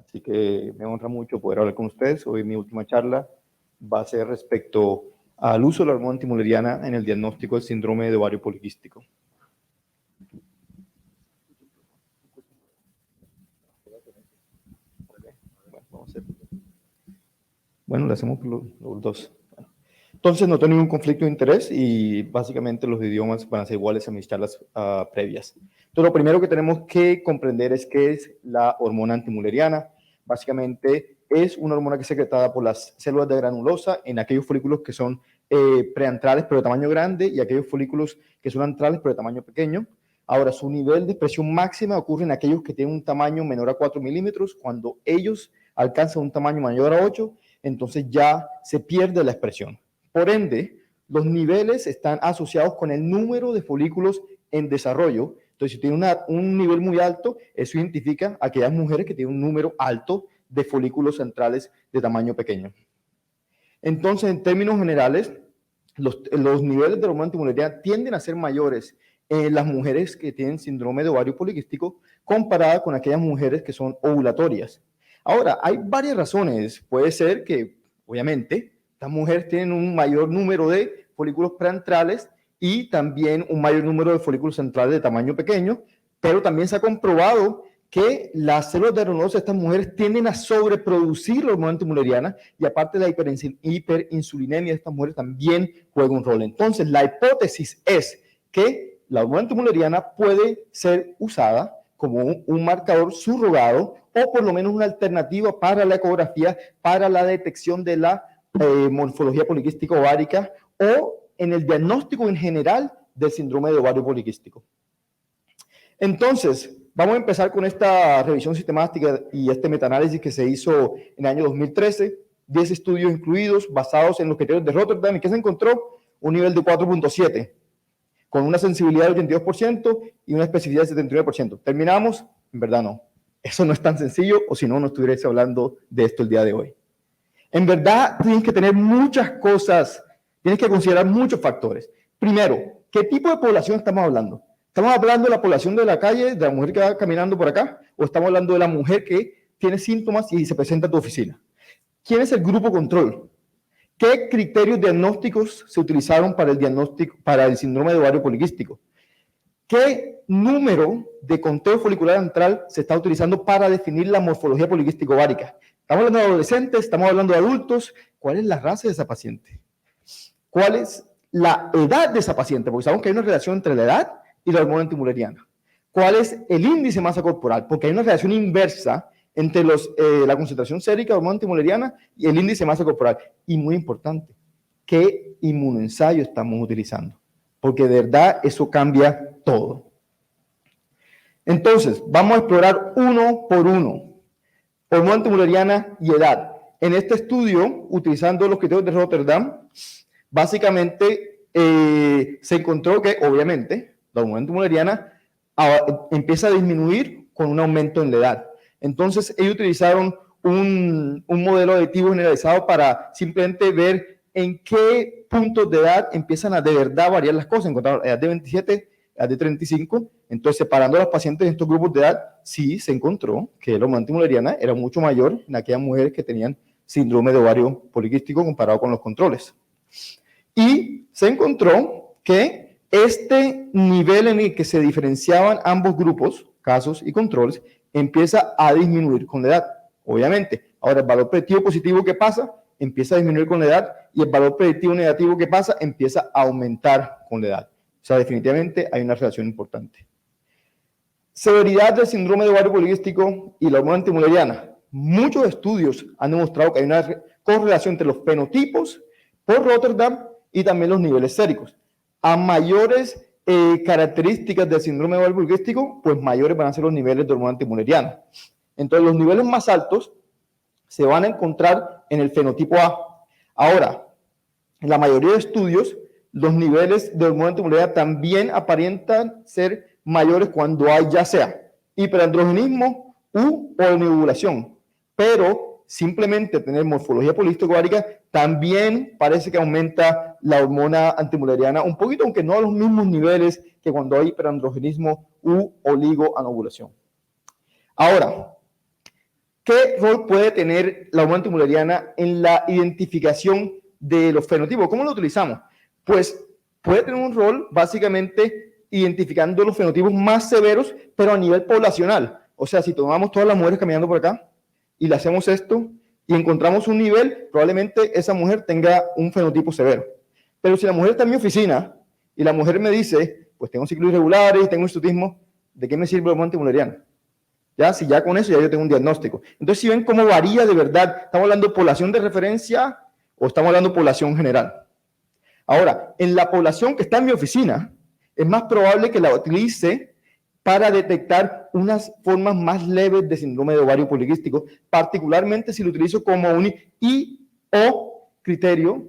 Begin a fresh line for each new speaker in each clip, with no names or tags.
Así que me honra mucho poder hablar con ustedes. Hoy mi última charla va a ser respecto al uso de la hormona antimuleriana en el diagnóstico del síndrome de ovario poliquístico. Bueno, lo hacemos por los dos. Entonces no tengo ningún conflicto de interés y básicamente los idiomas van a ser iguales a mis charlas previas. Entonces lo primero que tenemos que comprender es qué es la hormona antimuleriana. Básicamente es una hormona que es secretada por las células de granulosa en aquellos folículos que son preantrales pero de tamaño grande y aquellos folículos que son antrales pero de tamaño pequeño. Ahora, su nivel de expresión máxima ocurre en aquellos que tienen un tamaño menor a 4 milímetros. Cuando ellos alcanzan un tamaño mayor a 8, entonces ya se pierde la expresión. Por ende, los niveles están asociados con el número de folículos en desarrollo. Entonces, si tiene un nivel muy alto, eso identifica a aquellas mujeres que tienen un número alto de folículos centrales de tamaño pequeño. Entonces, en términos generales, los niveles de la hormona antimuleriana tienden a ser mayores en las mujeres que tienen síndrome de ovario poliquístico comparada con aquellas mujeres que son ovulatorias. Ahora, hay varias razones. Puede ser que, obviamente, estas mujeres tienen un mayor número de folículos preantrales y también un mayor número de folículos centrales de tamaño pequeño, pero también se ha comprobado que las células de granulosa de estas mujeres tienden a sobreproducir la hormona antimuleriana y aparte la hiperinsulinemia de estas mujeres también juega un rol. Entonces, la hipótesis es que la hormona antimuleriana puede ser usada como un marcador subrogado o por lo menos una alternativa para la ecografía, para la detección de la morfología poliquística ovárica o en el diagnóstico en general del síndrome de ovario poliquístico. Entonces, vamos a empezar con esta revisión sistemática y este metaanálisis que se hizo en el año 2013, 10 estudios incluidos basados en los criterios de Rotterdam. ¿Y qué se encontró? Un nivel de 4.7, con una sensibilidad del 82% y una especificidad del 79%. ¿Terminamos? En verdad no. Eso no es tan sencillo, o si no, no estuviese hablando de esto el día de hoy. En verdad, tienes que tener muchas cosas, tienes que considerar muchos factores. Primero, ¿qué tipo de población estamos hablando? ¿Estamos hablando de la población de la calle, de la mujer que va caminando por acá? ¿O estamos hablando de la mujer que tiene síntomas y se presenta a tu oficina? ¿Quién es el grupo control? ¿Qué criterios diagnósticos se utilizaron para el diagnóstico, para el síndrome de ovario poliquístico? ¿Qué número de conteo folicular antral se está utilizando para definir la morfología poliquístico ovárica? Estamos hablando de adolescentes, estamos hablando de adultos. ¿Cuál es la raza de esa paciente? ¿Cuál es la edad de esa paciente? Porque sabemos que hay una relación entre la edad y la hormona antimuleriana. ¿Cuál es el índice de masa corporal? Porque hay una relación inversa entre la concentración sérica de hormona antimuleriana y el índice de masa corporal. Y muy importante, ¿qué inmunoensayo estamos utilizando? Porque de verdad eso cambia todo. Entonces, vamos a explorar uno por uno. Hormona antimuleriana y edad. En este estudio, utilizando los criterios de Rotterdam, básicamente se encontró que, obviamente, la hormona antimuleriana empieza a disminuir con un aumento en la edad. Entonces, ellos utilizaron un modelo aditivo generalizado para simplemente ver en qué puntos de edad empiezan a de verdad variar las cosas. Encontraron edad de 27, edad de 35. Entonces, separando a los pacientes en estos grupos de edad, sí se encontró que la hormona antimuleriana era mucho mayor en aquellas mujeres que tenían síndrome de ovario poliquístico comparado con los controles. Y se encontró que este nivel en el que se diferenciaban ambos grupos, casos y controles, empieza a disminuir con la edad, obviamente. Ahora, el valor predictivo positivo que pasa empieza a disminuir con la edad y el valor predictivo negativo que pasa empieza a aumentar con la edad. O sea, definitivamente hay una relación importante. Severidad del síndrome de ovario poliquístico y la hormona antimuleriana. Muchos estudios han demostrado que hay una correlación entre los fenotipos por Rotterdam y también los niveles séricos. A mayores características del síndrome de ovario poliquístico, pues mayores van a ser los niveles de hormona antimuleriana. Entonces, los niveles más altos se van a encontrar en el fenotipo A. Ahora, en la mayoría de estudios, los niveles de hormona antimuleriana también aparentan ser mayores cuando hay ya sea hiperandrogenismo u ovulación, pero simplemente tener morfología poliquística ovárica también parece que aumenta la hormona antimuleriana un poquito, aunque no a los mismos niveles que cuando hay hiperandrogenismo u oligoanovulación. Ahora, ¿qué rol puede tener la hormona antimuleriana en la identificación de los fenotipos? ¿Cómo lo utilizamos? Pues puede tener un rol básicamente identificando los fenotipos más severos, pero a nivel poblacional. O sea, si tomamos todas las mujeres caminando por acá y le hacemos esto y encontramos un nivel, probablemente esa mujer tenga un fenotipo severo. Pero si la mujer está en mi oficina y la mujer me dice, pues tengo ciclos irregulares, tengo hirsutismo, ¿de qué me sirve la hormona antimuleriana? Ya, si ya con eso ya yo tengo un diagnóstico. Entonces, si ven cómo varía de verdad, ¿estamos hablando de población de referencia o estamos hablando de población general? Ahora, en la población que está en mi oficina, es más probable que la utilice para detectar unas formas más leves de síndrome de ovario poliquístico, particularmente si lo utilizo como un I o criterio,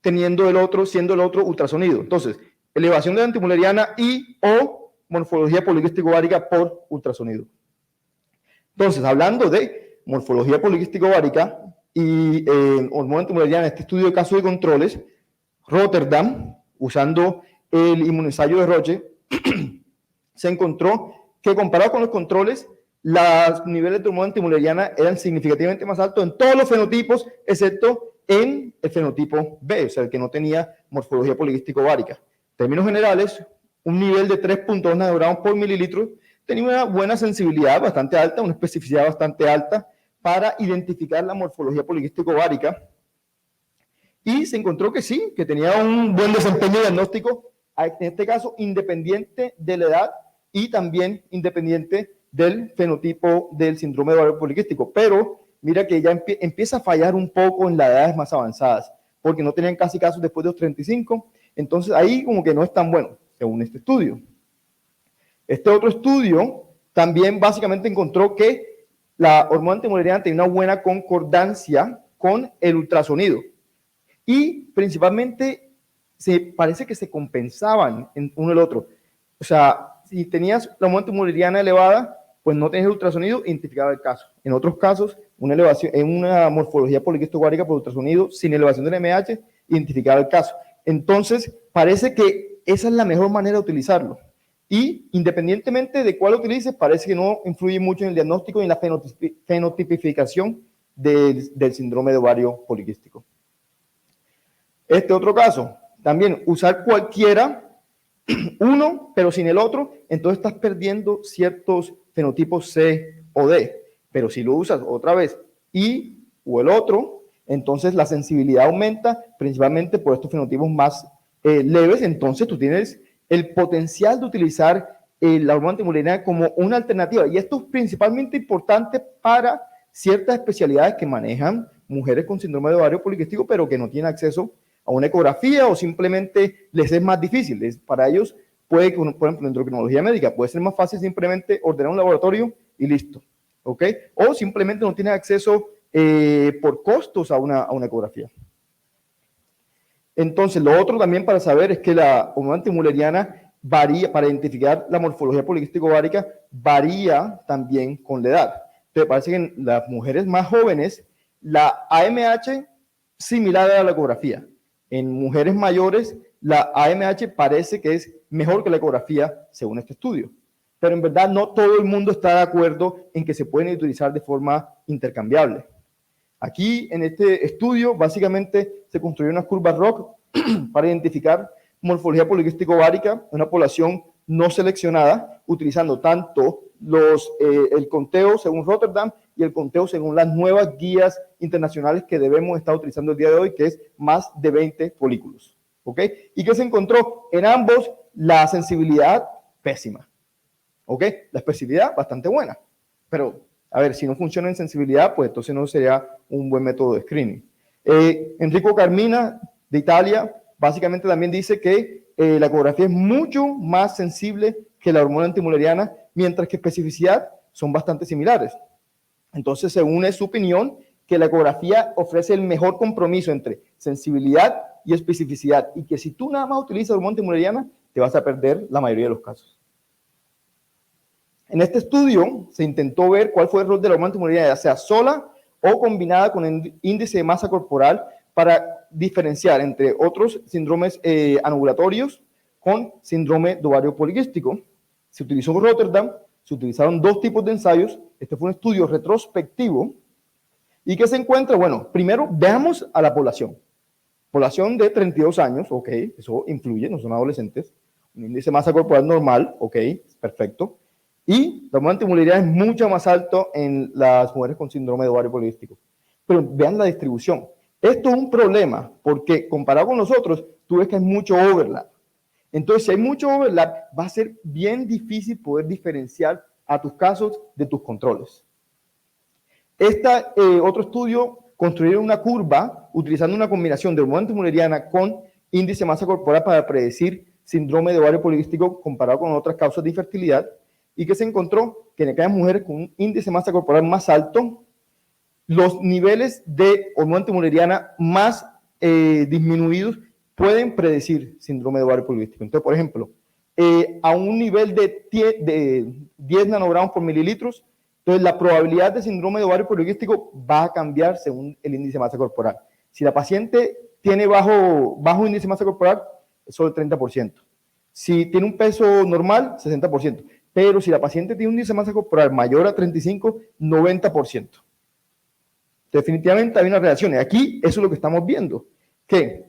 teniendo el otro, siendo el otro ultrasonido. Entonces, elevación de la antimuleriana y o morfología poliquístico ovárica por ultrasonido. Entonces, hablando de morfología poliquístico ovárica y hormona antimuleriana, este estudio de casos de controles, Rotterdam, usando el inmunoensayo de Roche, se encontró que comparado con los controles, los niveles de hormona antimuleriana eran significativamente más altos en todos los fenotipos, excepto en el fenotipo B, o sea, el que no tenía morfología poliquístico ovárica. En términos generales, un nivel de 3.2 nanogramos por mililitro tenía una buena sensibilidad bastante alta, una especificidad bastante alta para identificar la morfología poliquístico ovárica. Y se encontró que sí, que tenía un buen desempeño diagnóstico, en este caso independiente de la edad y también independiente del fenotipo del síndrome de ovario poliquístico. Pero mira que ya empieza a fallar un poco en las edades más avanzadas, porque no tenían casi casos después de los 35, entonces ahí como que no es tan bueno, según este estudio. Este otro estudio también básicamente encontró que la hormona antimuleriana tenía una buena concordancia con el ultrasonido. Y principalmente parece que se compensaban en uno el otro. O sea, si tenías la hormona antimuleriana elevada, pues no tenías el ultrasonido, identificaba el caso. En otros casos, una elevación en una morfología poliquístico ovárica por ultrasonido sin elevación del MH, identificaba el caso. Entonces, parece que esa es la mejor manera de utilizarlo. Y independientemente de cuál utilices, parece que no influye mucho en el diagnóstico y en la fenotipificación del síndrome de ovario poliquístico. Este otro caso, también usar cualquiera, uno, pero sin el otro, entonces estás perdiendo ciertos fenotipos C o D. Pero si lo usas otra vez I o el otro, entonces la sensibilidad aumenta, principalmente por estos fenotipos más leves. Entonces tú tienes el potencial de utilizar la hormona antimuleriana como una alternativa. Y esto es principalmente importante para ciertas especialidades que manejan mujeres con síndrome de ovario poliquístico, pero que no tienen acceso a una ecografía o simplemente les es más difícil. Para ellos puede que, por ejemplo, en endocrinología médica puede ser más fácil simplemente ordenar un laboratorio y listo, ¿ok? O simplemente no tienen acceso por costos a una ecografía. Entonces, lo otro también para saber es que la hormona antimuleriana varía, para identificar la morfología poliquístico ovárica, varía también con la edad. Entonces, parece que en las mujeres más jóvenes, la AMH similar a la ecografía. En mujeres mayores, la AMH parece que es mejor que la ecografía, según este estudio. Pero en verdad no todo el mundo está de acuerdo en que se pueden utilizar de forma intercambiable. Aquí, en este estudio, básicamente se construyó unas curvas ROC para identificar morfología poliquístico ovárica en una población no seleccionada, utilizando tanto el conteo según Rotterdam y el conteo según las nuevas guías internacionales que debemos estar utilizando el día de hoy, que es más de 20 folículos. ¿Ok? ¿Y qué se encontró? En ambos, la sensibilidad pésima. ¿Ok? La especificidad bastante buena. Pero, a ver, si no funciona en sensibilidad, pues entonces no sería un buen método de screening. Enrico Carmina, de Italia, básicamente también dice que la ecografía es mucho más sensible que la hormona antimuleriana, mientras que especificidad son bastante similares. Entonces, según su opinión, que la ecografía ofrece el mejor compromiso entre sensibilidad y especificidad, y que si tú nada más utilizas hormona antimuleriana, te vas a perder la mayoría de los casos. En este estudio se intentó ver cuál fue el rol de la hormona antimuleriana, ya sea sola o combinada con el índice de masa corporal, para diferenciar entre otros síndromes anovulatorios con síndrome de ovario poliquístico. Se utilizó Rotterdam, Se utilizaron dos tipos de ensayos. Este fue un estudio retrospectivo. ¿Y qué se encuentra? Bueno, primero veamos a la población. Población de 32 años, ok, eso influye, no son adolescentes. Un índice de masa corporal normal, ok, perfecto. Y la hormona antimularidad es mucho más alto en las mujeres con síndrome de ovario poliquístico. Pero vean la distribución. Esto es un problema porque comparado con los otros, tú ves que hay mucho overlap. Entonces, si hay mucho overlap, va a ser bien difícil poder diferenciar a tus casos de tus controles. Otro estudio construyeron una curva utilizando una combinación de hormona antimuleriana con índice de masa corporal para predecir síndrome de ovario poliquístico comparado con otras causas de infertilidad, y que se encontró que en aquellas mujeres con un índice de masa corporal más alto, los niveles de hormona antimuleriana más disminuidos pueden predecir síndrome de ovario poliquístico. Entonces, por ejemplo, a un nivel de 10 nanogramos por mililitros, entonces la probabilidad de síndrome de ovario poliquístico va a cambiar según el índice de masa corporal. Si la paciente tiene bajo índice de masa corporal, es solo el 30%. Si tiene un peso normal, 60%. Pero si la paciente tiene un índice de masa corporal mayor a 35, 90%. Definitivamente hay una relación. Y aquí eso es lo que estamos viendo. Que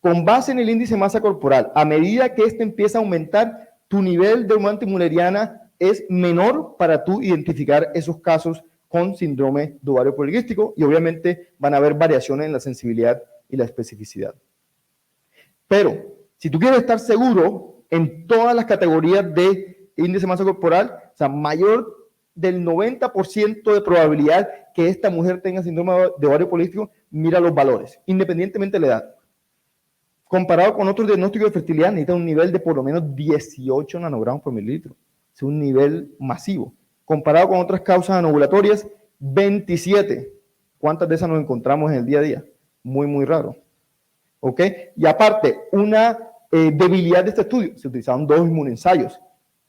con base en el índice de masa corporal, a medida que este empieza a aumentar, tu nivel de hormona antimuleriana es menor para tú identificar esos casos con síndrome de ovario poliquístico, y obviamente van a haber variaciones en la sensibilidad y la especificidad. Pero si tú quieres estar seguro en todas las categorías de índice de masa corporal, o sea, mayor del 90% de probabilidad que esta mujer tenga síndrome de ovario poliquístico, mira los valores, independientemente de la edad. Comparado con otros diagnósticos de fertilidad, necesita un nivel de por lo menos 18 nanogramos por mililitro. Es un nivel masivo. Comparado con otras causas anovulatorias, 27. ¿Cuántas de esas nos encontramos en el día a día? Muy, muy raro. ¿Ok? Y aparte, una debilidad de este estudio, se utilizaron dos inmunensayos.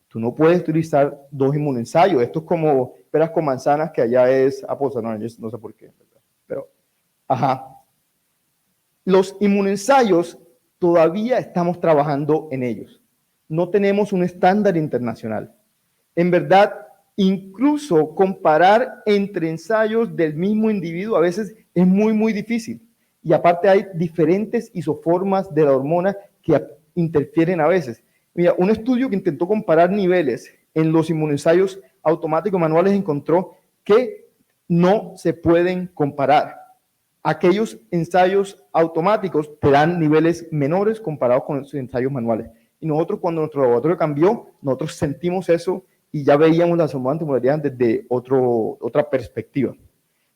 Tú no puedes utilizar dos inmunensayos. Esto es como peras con manzanas, que allá es apples and oranges, no sé por qué. Pero, ajá. Los inmunensayos todavía estamos trabajando en ellos. No tenemos un estándar internacional. En verdad, incluso comparar entre ensayos del mismo individuo a veces es muy, muy difícil. Y aparte hay diferentes isoformas de la hormona que interfieren a veces. Mira, un estudio que intentó comparar niveles en los inmunensayos automáticos manuales encontró que no se pueden comparar. Aquellos ensayos automáticos te dan niveles menores comparados con los ensayos manuales. Y nosotros, cuando nuestro laboratorio cambió, nosotros sentimos eso y ya veíamos las hormonas antimulerianas desde otra perspectiva.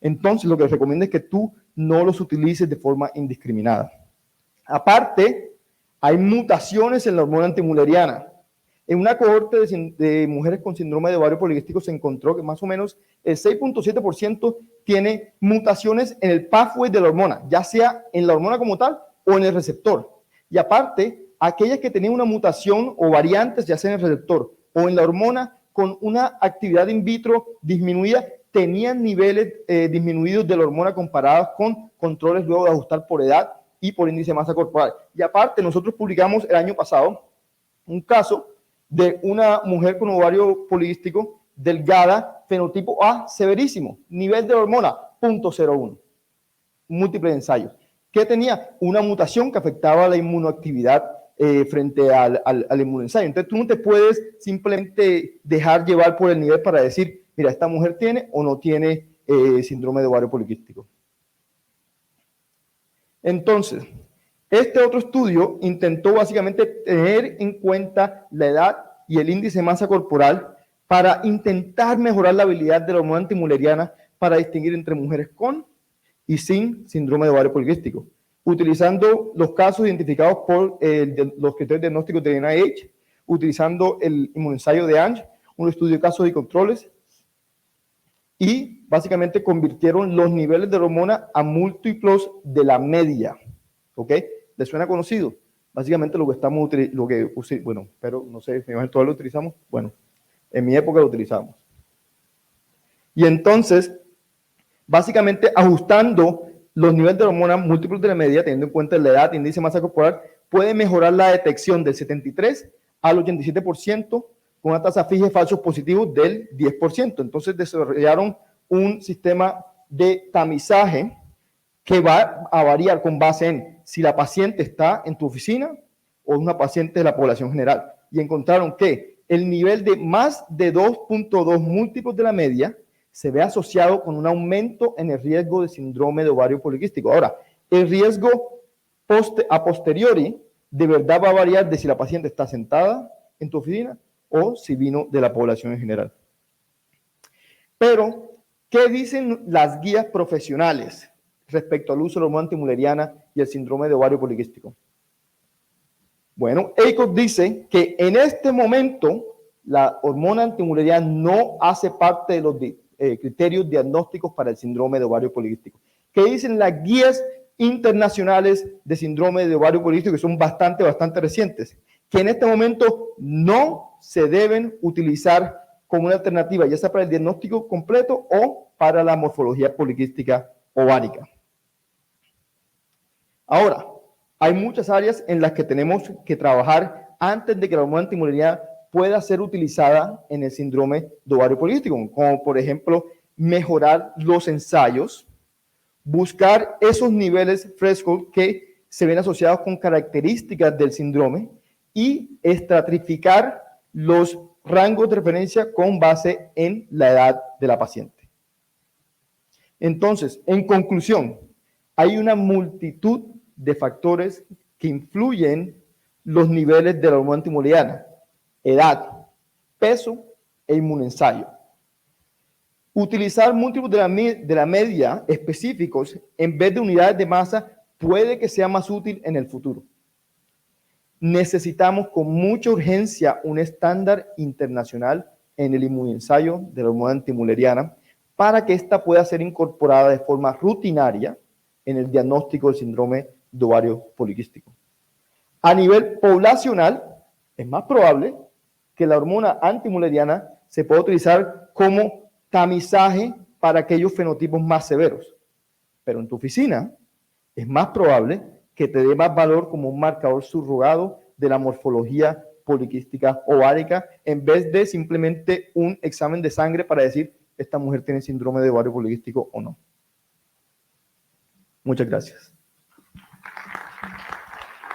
Entonces, lo que les recomiendo es que tú no los utilices de forma indiscriminada. Aparte, hay mutaciones en la hormona antimuleriana. En una cohorte de mujeres con síndrome de ovario poliquístico se encontró que más o menos el 6.7% tiene mutaciones en el pathway de la hormona, ya sea en la hormona como tal o en el receptor. Y aparte, aquellas que tenían una mutación o variantes, ya sea en el receptor o en la hormona, con una actividad in vitro disminuida, tenían niveles disminuidos de la hormona comparados con controles luego de ajustar por edad y por índice de masa corporal. Y aparte, nosotros publicamos el año pasado un caso de una mujer con ovario poliquístico delgada, fenotipo A severísimo, nivel de la hormona 0.01, múltiples ensayos, que tenía una mutación que afectaba la inmunoactividad frente al inmunensayo. Entonces tú no te puedes simplemente dejar llevar por el nivel para decir, mira, esta mujer tiene o no tiene síndrome de ovario poliquístico. Entonces, este otro estudio intentó básicamente tener en cuenta la edad y el índice de masa corporal para intentar mejorar la habilidad de la hormona antimuleriana para distinguir entre mujeres con y sin síndrome de ovario poliquístico, utilizando los casos identificados por los criterios diagnósticos de NIH, utilizando el inmunensayo de ANG, un estudio de casos y controles, y básicamente convirtieron los niveles de la hormona a múltiplos de la media. ¿Ok? ¿Les suena conocido? Básicamente lo que estamos bueno, pero no sé, me imagino todos lo utilizamos. Bueno, en mi época lo utilizamos. Y entonces, básicamente ajustando los niveles de hormona múltiplos de la media, teniendo en cuenta la edad, índice de masa corporal, puede mejorar la detección del 73 al 87% con una tasa fija de falsos positivos del 10%. Entonces desarrollaron un sistema de tamizaje que va a variar con base en si la paciente está en tu oficina o una paciente de la población general. Y encontraron que el nivel de más de 2.2 múltiplos de la media se ve asociado con un aumento en el riesgo de síndrome de ovario poliquístico. Ahora, el riesgo a posteriori de verdad va a variar de si la paciente está sentada en tu oficina o si vino de la población en general. Pero, ¿qué dicen las guías profesionales respecto al uso de la hormona antimuleriana y el síndrome de ovario poliquístico? Bueno, ACOG dice que en este momento la hormona antimuleriana no hace parte de los criterios diagnósticos para el síndrome de ovario poliquístico. ¿Qué dicen las guías internacionales de síndrome de ovario poliquístico, que son bastante recientes? Que en este momento no se deben utilizar como una alternativa, ya sea para el diagnóstico completo o para la morfología poliquística ovárica. Ahora, hay muchas áreas en las que tenemos que trabajar antes de que la hormona antimuleriana pueda ser utilizada en el síndrome de ovario poliquístico, como por ejemplo mejorar los ensayos, buscar esos niveles threshold que se ven asociados con características del síndrome y estratificar los rangos de referencia con base en la edad de la paciente. Entonces, en conclusión, hay una multitud de factores que influyen los niveles de la hormona antimuleriana: edad, peso e inmunensayo. Utilizar múltiplos de la media específicos en vez de unidades de masa puede que sea más útil en el futuro. Necesitamos con mucha urgencia un estándar internacional en el inmunensayo de la hormona antimuleriana para que ésta pueda ser incorporada de forma rutinaria en el diagnóstico del síndrome de ovario poliquístico. A nivel poblacional, es más probable que la hormona antimuleriana se pueda utilizar como tamizaje para aquellos fenotipos más severos. Pero en tu oficina es más probable que te dé más valor como un marcador subrogado de la morfología poliquística ovárica en vez de simplemente un examen de sangre para decir esta mujer tiene síndrome de ovario poliquístico o no. Muchas gracias.